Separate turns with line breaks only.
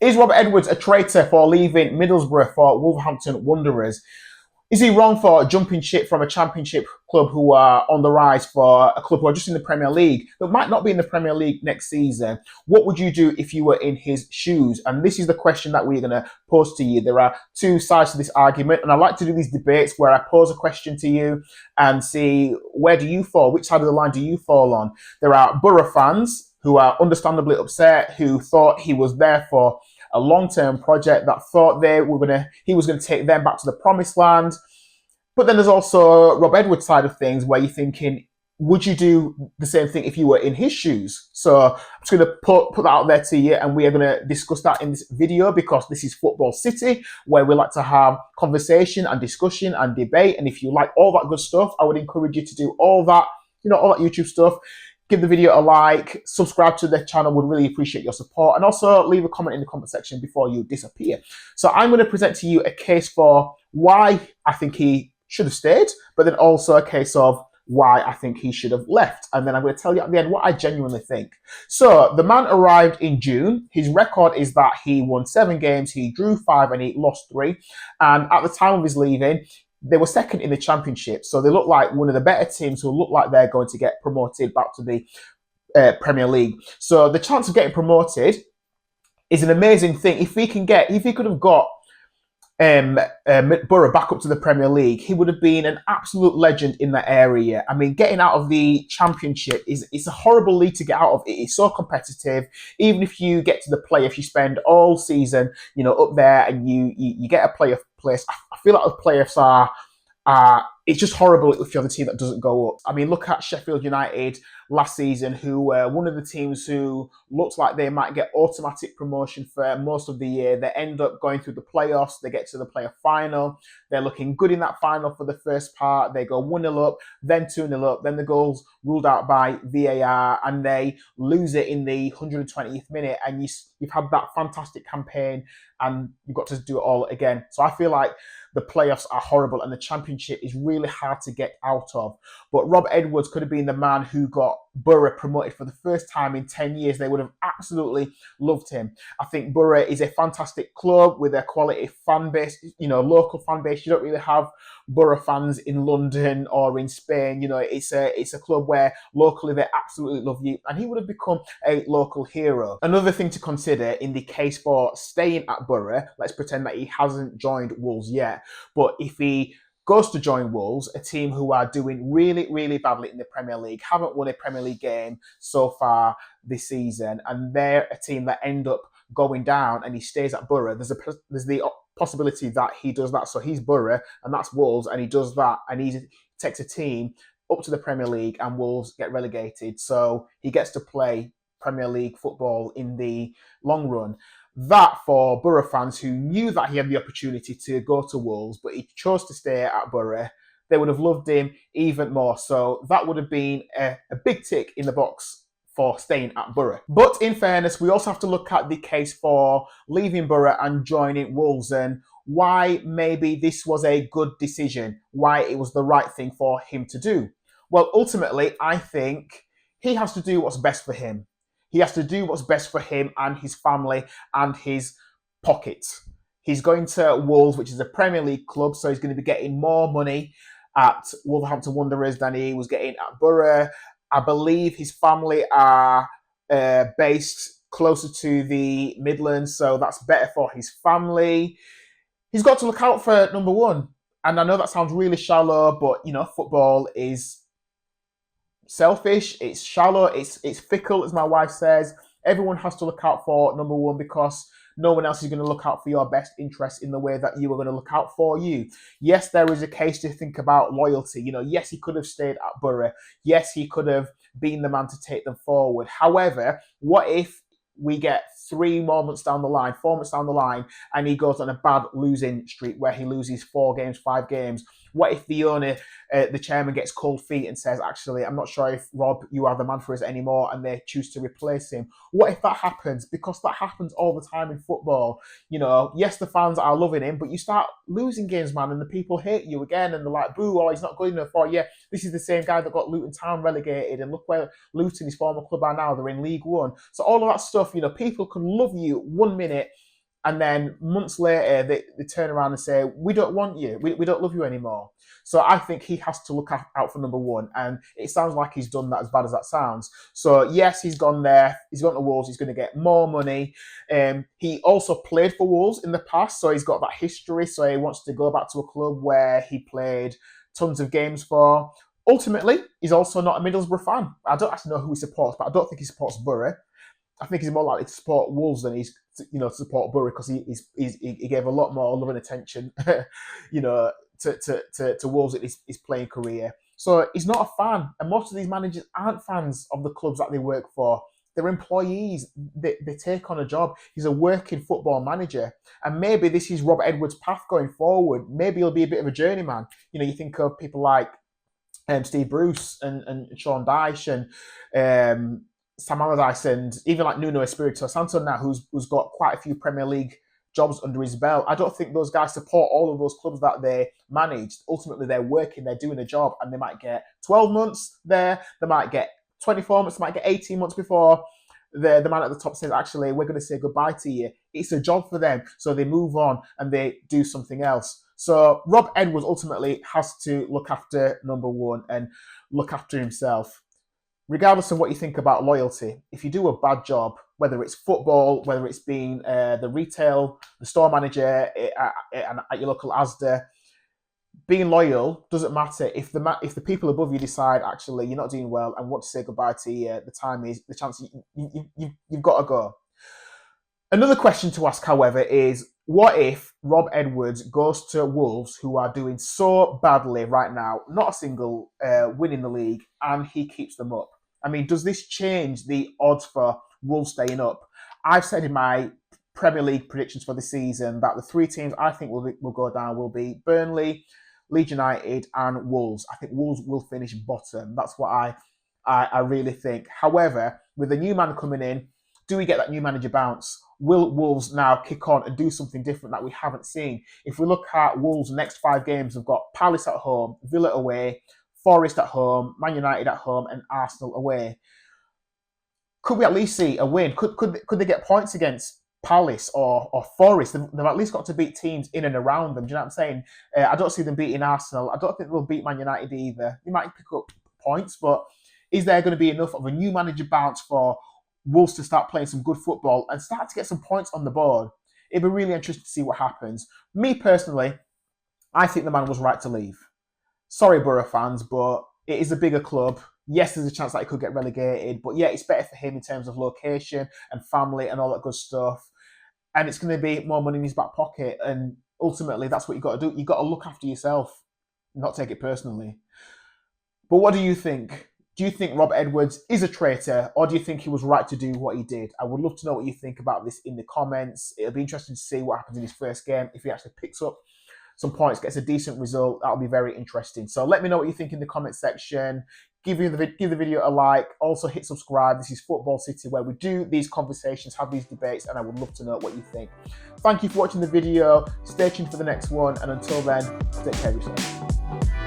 Is Robert Edwards a traitor for leaving Middlesbrough for Wolverhampton Wanderers? Is he wrong for jumping ship from a championship club who are on the rise for a club who are just in the Premier League but might not be in the Premier League next season? What would you do if you were in his shoes? And this is the question that we're going to pose to you. There are two sides to this argument, and I like to do these debates where I pose a question to you and see where do you fall, which side of the line do you fall on? There are Borough fans who are understandably upset, who thought he was there for a long-term project, that thought he was gonna take them back to the promised land. But then there's also Rob Edwards' side of things, where you're thinking, would you do the same thing if you were in his shoes? So I'm just going to put that out there to you, and we are going to discuss that in this video because this is Football City, where we like to have conversation and discussion and debate. And if you like all that good stuff, I would encourage you to do all that, all that YouTube stuff. Give the video a like, subscribe to the channel, would really appreciate your support, and also leave a comment in the comment section before you disappear. So I'm going to present to you a case for why I think he should have stayed, but then also a case of why I think he should have left. And then I'm going to tell you at the end what I genuinely think. So the man arrived in June. His record is that he won 7 games, he drew 5 and he lost 3. And at the time of his leaving, they were second in the championship. So they look like one of the better teams who look like they're going to get promoted back to the Premier League. So the chance of getting promoted is an amazing thing. If he could have got Borough back up to the Premier League, he would have been an absolute legend in that area. I mean, getting out of the Championship it's a horrible league to get out of. It is so competitive. Even if you get to the playoffs, you spend all season, up there, and you get a playoff place. I feel like the playoffs are it's just horrible if you're the team that doesn't go up. I mean, look at Sheffield United last season, who were one of the teams who looked like they might get automatic promotion for most of the year. They end up going through the playoffs. They get to the playoff final. They're looking good in that final for the first part. They go 1-0 up, then 2-0 up, then the goal's ruled out by VAR, and they lose it in the 120th minute. And you've had that fantastic campaign, and you've got to do it all again. So I feel like the playoffs are horrible, and the Championship is really hard to get out of. But Rob Edwards could have been the man who got Borough promoted for the first time in 10 years. They would have absolutely loved him. I think Borough is a fantastic club with a quality fan base, local fan base. You don't really have Borough fans in London or in Spain. It's a club where locally they absolutely love you, and he would have become a local hero. Another thing to consider in the case for staying at Borough, let's pretend that he hasn't joined Wolves yet, but if he goes to join Wolves, a team who are doing really, really badly in the Premier League, haven't won a Premier League game so far this season, and they're a team that end up going down, and he stays at Borough, there's the possibility that he does that. So he's Borough, and that's Wolves, and he does that, and he takes a team up to the Premier League, and Wolves get relegated. So he gets to play Premier League football in the long run. That, for Borough fans who knew that he had the opportunity to go to Wolves, but he chose to stay at Borough, they would have loved him even more. So that would have been a big tick in the box for staying at Borough. But in fairness, we also have to look at the case for leaving Borough and joining Wolves, and why maybe this was a good decision, why it was the right thing for him to do. Well, ultimately, I think he has to do what's best for him. He has to do what's best for him and his family and his pockets. He's going to Wolves, which is a Premier League club, so he's going to be getting more money at Wolverhampton Wanderers than he was getting at Borough. I believe his family are based closer to the Midlands, so that's better for his family. He's got to look out for number one. And I know that sounds really shallow, but, football is selfish, it's shallow, it's fickle, as my wife says. Everyone has to look out for number one because no one else is going to look out for your best interests in the way that you are going to look out for you. Yes, there is a case to think about loyalty. Yes, he could have stayed at Borough. Yes, he could have been the man to take them forward. However, what if we get 4 months down the line, and he goes on a bad losing streak where he loses 4 games, 5 games? What if the owner, the chairman, gets cold feet and says, actually, I'm not sure if Rob, you are the man for us anymore, and they choose to replace him? What if that happens? Because that happens all the time in football. You know, yes, the fans are loving him, but you start losing games, man, and the people hate you again, and they're like, boo, oh, he's not good enough. Or, yeah, this is the same guy that got Luton Town relegated, and look where Luton, his former club, are now. They're in League One. So all of that stuff, you know, people can love you 1 minute, and then months later, they turn around and say, we don't want you. We don't love you anymore. So I think he has to look out for number one. And it sounds like he's done that, as bad as that sounds. So yes, he's gone there. He's gone to Wolves. He's going to get more money. He also played for Wolves in the past. So he's got that history. So he wants to go back to a club where he played tons of games for. Ultimately, he's also not a Middlesbrough fan. I don't actually know who he supports, but I don't think he supports Borough. I think he's more likely to support Wolves than he's, you know, to support Borough, because he gave a lot more love and attention, you know, to Wolves in his playing career. So he's not a fan, and most of these managers aren't fans of the clubs that they work for. They're employees. They take on a job. He's a working football manager, and maybe this is Rob Edwards' path going forward. Maybe he'll be a bit of a journeyman. You know, you think of people like Steve Bruce and Sean Dyche and Sam Allardyce, and even like Nuno Espirito Santo now, who's got quite a few Premier League jobs under his belt. I don't think those guys support all of those clubs that they manage. Ultimately, they're working, they're doing a job, and they might get 12 months there, they might get 24 months, they might get 18 months before the man at the top says, actually, we're going to say goodbye to you. It's a job for them, so they move on and they do something else. So Rob Edwards ultimately has to look after number one and look after himself. Regardless of what you think about loyalty, if you do a bad job, whether it's football, whether it's being the retail, the store manager at your local Asda, being loyal doesn't matter. If the people above you decide, actually, you're not doing well and want to say goodbye to you, the chance you've got to go. Another question to ask, however, is what if Rob Edwards goes to Wolves, who are doing so badly right now, not a single win in the league, and he keeps them up? I mean, does this change the odds for Wolves staying up? I've said in my Premier League predictions for the season that the three teams I think will go down will be Burnley, Leeds United, and Wolves. I think Wolves will finish bottom. That's what I really think. However, with the new man coming in, do we get that new manager bounce? Will Wolves now kick on and do something different that we haven't seen? If we look at Wolves' next 5 games, we've got Palace at home, Villa away, Forest at home, Man United at home, and Arsenal away. Could we at least see a win? Could they get points against Palace or Forest? They've at least got to beat teams in and around them. Do you know what I'm saying? I don't see them beating Arsenal. I don't think they'll beat Man United either. They might pick up points, but is there going to be enough of a new manager bounce for Wolves to start playing some good football and start to get some points on the board? It'd be really interesting to see what happens. Me personally, I think the man was right to leave. Sorry, Borough fans, but it is a bigger club. Yes, there's a chance that he could get relegated, but yeah, it's better for him in terms of location and family and all that good stuff. And it's going to be more money in his back pocket. And ultimately, that's what you've got to do. You've got to look after yourself, not take it personally. But what do you think? Do you think Rob Edwards is a traitor, or do you think he was right to do what he did? I would love to know what you think about this in the comments. It'll be interesting to see what happens in his first game. If he actually picks up some points, gets a decent result, that'll be very interesting. So let me know what you think in the comment section. Give the video a like. Also hit subscribe. This is Football City, where we do these conversations, have these debates, and I would love to know what you think. Thank you for watching the video. Stay tuned for the next one, and until then, take care of yourself.